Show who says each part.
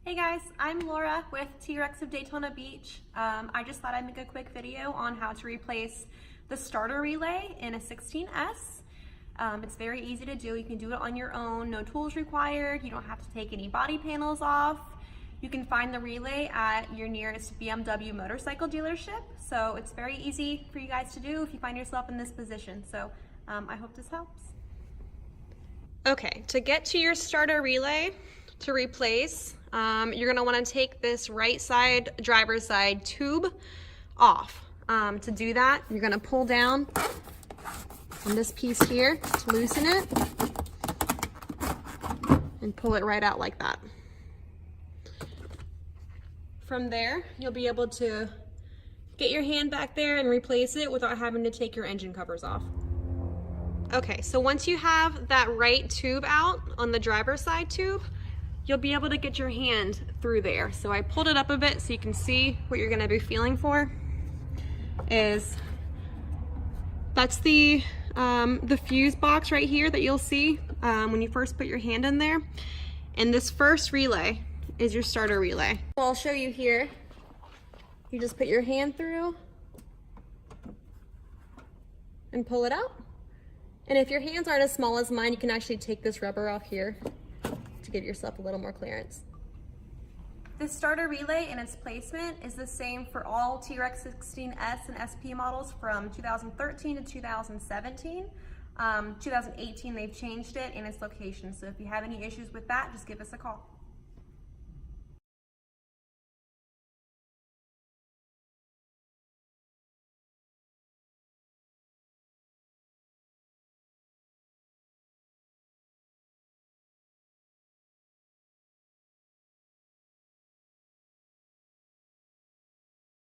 Speaker 1: Hey guys, I'm Laura with T-Rex of Daytona Beach. I just thought I'd make a quick video on how to replace the starter relay in a 16S. It's very easy to do. You can do it on your own, no tools required. You don't have to take any body panels off. You can find the relay at your nearest BMW motorcycle dealership. So it's very easy for you guys to do if you find yourself in this position. So I hope this helps. Okay, to get to your starter relay to replace, you're gonna wanna take this right side, driver's side tube off. To do that, you're gonna pull down on this piece here to loosen it and pull it right out like that. From there, you'll be able to get your hand back there and replace it without having to take your engine covers off. Okay, so once you have that right tube out on the driver's side tube, you'll be able to get your hand through there. So I pulled it up a bit so you can see what you're gonna be feeling for. That's the fuse box right here that you'll see when you first put your hand in there. And this first relay is your starter relay. So I'll show you here. You just put your hand through and pull it out. And if your hands aren't as small as mine, you can actually take this rubber off here to give yourself a little more clearance. This starter relay and its placement is the same for all T-Rex 16S and SP models from 2013 to 2017. 2018 they've changed it in its location, so if you have any issues with that, just give us a call.